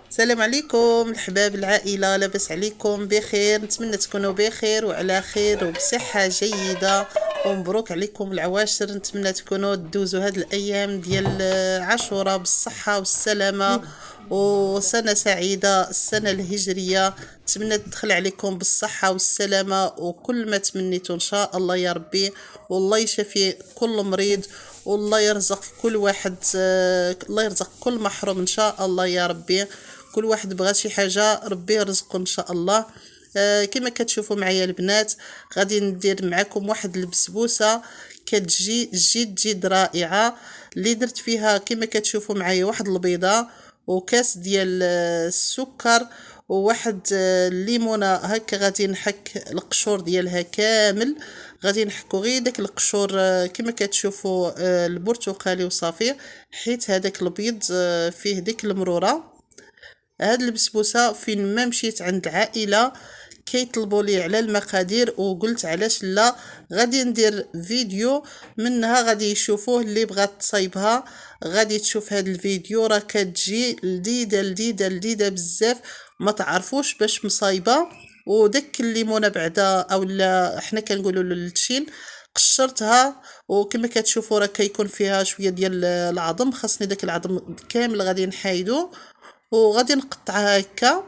السلام عليكم الحباب العائلة، لاباس عليكم بخير؟ نتمنى تكونوا بخير وعلى خير وبصحة جيدة، ومبروك عليكم العواشر. نتمنى تكونوا تدوزوا هاد الأيام ديال عاشوراء بالصحة والسلامة، وسنة سعيدة، السنة الهجرية. نتمنى تدخل عليكم بالصحة والسلامة وكل ما تمنيتوا إن شاء الله يا ربي، والله يشفي كل مريض، والله يرزق كل واحد، الله يرزق كل محروم إن شاء الله يا ربي. كل واحد بغى شي حاجة ربي يرزقه إن شاء الله. كما كتشوفوا معايا البنات، غادي ندير معكم واحد البسبوسة كتجي جد رائعة، اللي درت فيها كما كتشوفوا معايا واحد البيضة وكاس ديال السكر وواحد الليمونه هكا. غادي نحك القشور ديالها كامل، غادي نحكو غير داك القشور كما كتشوفوا البرتقالي وصافي، حيت هذاك البيض فيه ديك المروره. هاد البسبوسه فين ما مشيت عند عائله كيطلبوا لي على المقادير، وقلت علاش لا، غادي ندير فيديو منها غادي يشوفوه. اللي بغات تصايبها غادي تشوف هاد الفيديو، راه كتجي لذيذه بزاف، ما تعرفوش باش مصايبه. وداك الليمونه بعدا او لا حنا كنقولوا له التشين، قشرتها وكما كتشوفوا راه كيكون فيها شويه ديال العظم، خاصني داك العظم كامل غادي نحايدو وغادي نقطعها هكا.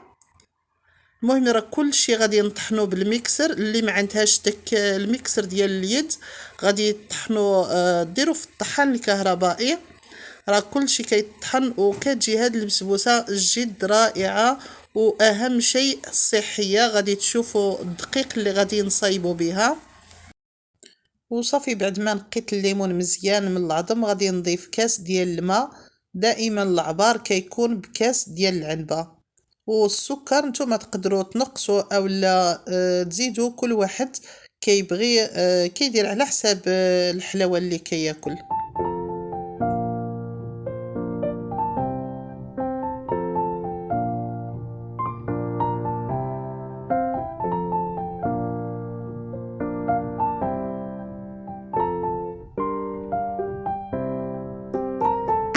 المهم راه كلشي غادي نطحنو بالميكسر، اللي ما عندهاش داك الميكسر ديال اليد غادي طحنو، ديرو في الطحان الكهربائي، راه كلشي كيطحن وكتجي هاد البسبوسه جد رائعه. واهم شيء الصحيه، غادي تشوفوا الدقيق اللي غادي نصايبوا بها. وصافي بعد ما نقيت الليمون مزيان من العظم غادي نضيف كاس ديال الماء، دائما العبار كيكون بكاس ديال العنبه. والسكر نتوما تقدروا تنقصوا او لا تزيدوا، كل واحد كيبغي كيدير على حساب الحلاوه اللي كياكل.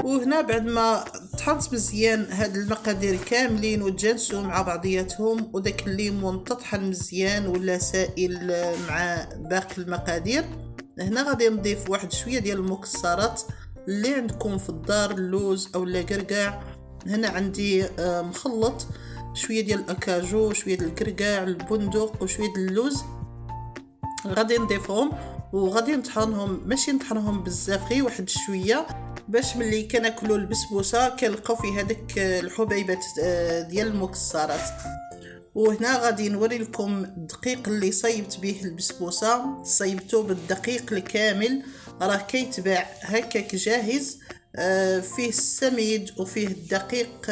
وهنا بعد ما طحنت مزيان هاد المقادير كاملين وتجانسوا مع بعضياتهم، وداك الليمون تطحن مزيان ولا سائل مع باقي المقادير، هنا غادي نضيف واحد شويه ديال المكسرات اللي عندكم في الدار، اللوز او لا قرقاع. هنا عندي مخلط شويه ديال الاكاجو، شويه ديال القرقاع، البندق وشويه ديال اللوز، غادي نضيفهم وغادي نطحنهم، ماشي نطحنهم بزاف، غير واحد شويه باش ملي كناكلوا البسبوسه كنلقاو فيها داك الحبيبات ديال المكسرات. وهنا غادي نوري لكم الدقيق اللي صايبت به البسبوسه، صايبته بالدقيق الكامل، راه كيتباع هكاك جاهز، فيه السميد وفيه الدقيق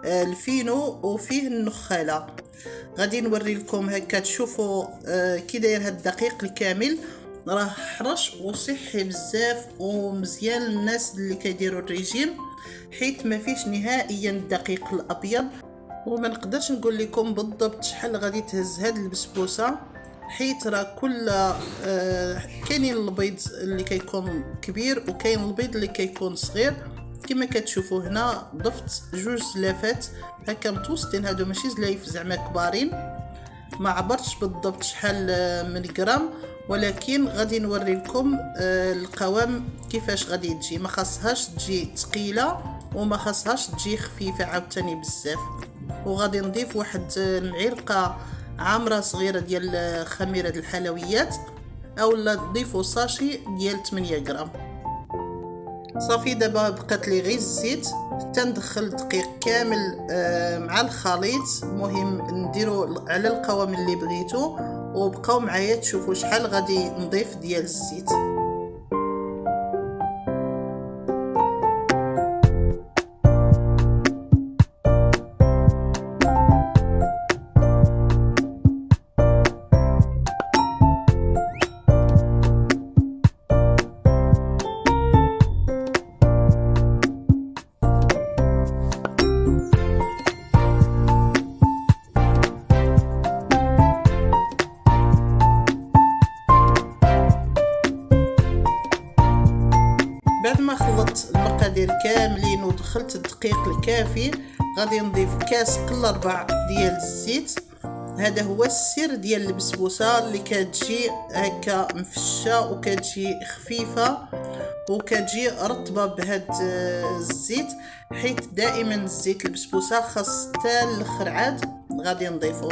الفينو وفيه النخاله. غادي نوري لكم هكا تشوفوا كي داير هاد الدقيق الكامل، راه حرش وصحي بزاف ومزيان للناس اللي كيديروا الريجيم، حيت ما فيش نهائيا الدقيق الابيض. وما نقدرش نقول لكم بالضبط شحال غادي تهز هاد البسبوسه، حيت راه كل كاين البيض اللي كيكون كبير وكاين البيض اللي كيكون صغير. كما كتشوفوا هنا ضفت جوج زلافات هكا متوسطين، هادو ماشي زلايف زعما كبارين، ما عبرتش بالضبط شحال من غرام، ولكن غادي نوري لكم القوام كيفاش غادي تجي. ما خاصهاش تجي ثقيله وما خاصهاش تجي خفيفه عاوتاني بزاف. وغادي نضيف واحد المعلقه عامره صغيره ديال خميره الحلويات، اولا تضيفوا ساشي ديال 8 غرام. صافي دابا بقات لي غير الزيت حتى ندخل الدقيق كامل مع الخليط. المهم نديرو على القوام اللي بغيتو، وبقاو معايا تشوفوا شحال غادي نضيف ديال الزيت. بعد ما خلطت المقادير كاملين ودخلت الدقيق الكافي، غادي نضيف كاس قل ربع ديال الزيت. هذا هو السر ديال البسبوسه اللي كتجي هكا مفشه وكتجي خفيفه وكتجي رطبه بهاد الزيت، حيت دائما الزيت البسبوسه خاص حتى الاخر عاد غادي نضيفو.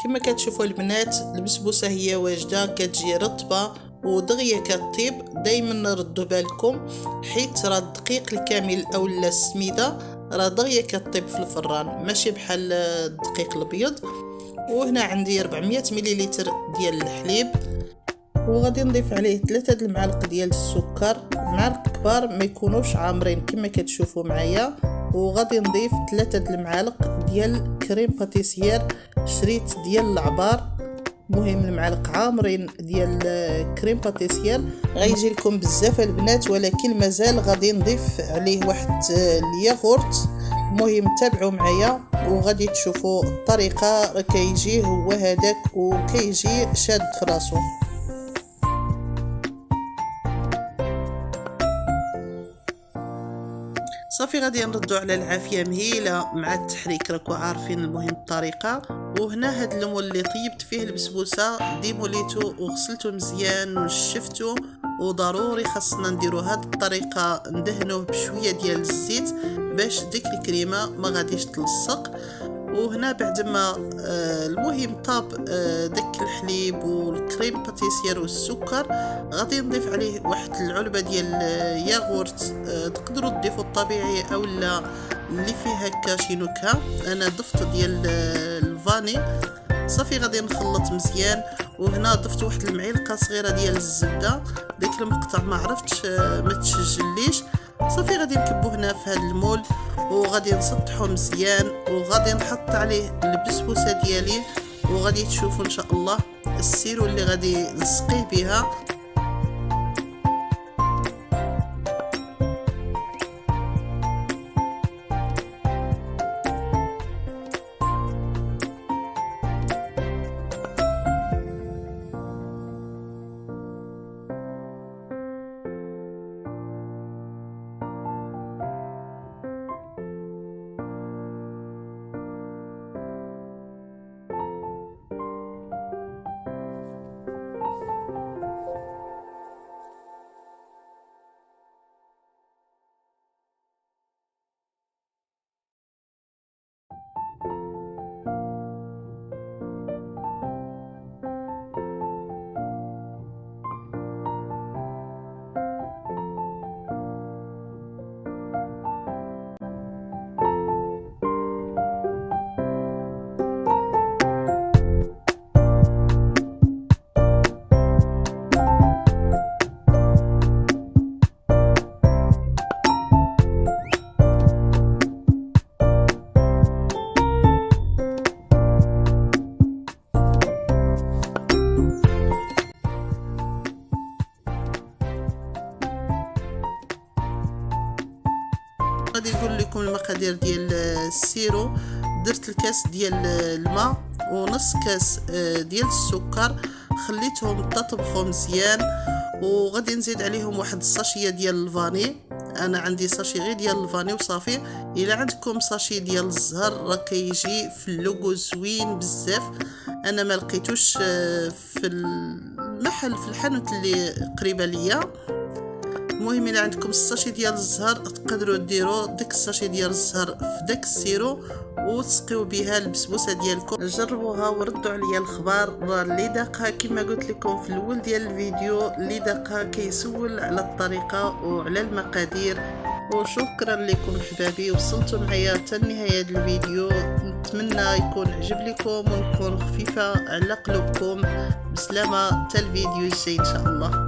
كما كتشوفوا البنات البسبوسه هي واجده، كتجي رطبه ودغيا كطيب. دائما نردوا بالكم حيت راه الدقيق الكامل اولا السميده راه دغيا كطيب في الفران ماشي بحال الدقيق الابيض. وهنا عندي 400 مليلتر ديال الحليب، وغادي نضيف عليه 3 المعالق ديال السكر، معالق كبار ما يكونوش عامرين كما كتشوفوا معايا. وغادي نضيف 3 المعالق ديال كريم باتيسير، شريت ديال العبار، مهم المعالق عامرين ديال كريم باتيسير. غيجي لكم بزاف البنات، ولكن مازال غادي نضيف عليه واحد الياغورت. المهم تابعوا معايا وغادي تشوفوا الطريقه، كيجي هو هذاك وكيجي شاد في راسو. صافي غادي نردو على العافيه مهيله مع التحريك، راكو عارفين المهم الطريقه. وهنا هاد المول اللي طيبت فيه البسبوسه ديموليتو وغسلته مزيان ونشفته، وضروري خاصنا نديرو هاد الطريقه، ندهنوه بشويه ديال الزيت باش ديك الكريمه ما غاديش تلصق. وهنا بعد ما المهم طاب داك الحليب والكريم باتيسير والسكر، غادي نضيف عليه واحد العلبه ديال ياغورت. تقدروا تضيفوا الطبيعي اولا اللي فيه هكا شي نكهه، انا ضفت ديال الفاني. صافي غادي نخلط مزيان. وهنا ضفت واحد المعلقه صغيره ديال الزبده، داك المقطع ما عرفتش ما تسجليش. صافي غادي نكبو هنا في هذا المول وغادي نسطحو مزيان، وغادي نحط عليه البسبوسه ديالي، وغادي تشوفوا ان شاء الله السيرو اللي غادي نسقيه بها. غادي نقول لكم المقادير ديال السيرو. درت الكاس ديال الماء ونص كاس ديال السكر، خليتهم تطبخوا مزيان، وغادي نزيد عليهم واحد الساشيه ديال الفاني. انا عندي ساشي غير ديال الفاني وصافي. الا عندكم ساشي ديال الزهر راه كيجي في اللوغو زوين بزاف. انا ما لقيتوش في المحل في الحانوت اللي قريبه ليا. المهم الا عندكم الساشي ديال الزهر تقدروا ديروا داك الساشي ديال الزهر في داك السيرو وتسقيو بها البسبوسه ديالكم. جربوها وردوا عليا الخبر. اللي داقها كما قلت لكم في الاول ديال الفيديو، اللي داقها كيسول على الطريقه وعلى المقادير. وشكرا لكم حبابي، وصلتوا معايا حتى النهايه ديال الفيديو. نتمنى يكون عجب لكم ونكون خفيفه على قلوبكم. بسلامه، حتى الفيديو الجاي ان شاء الله.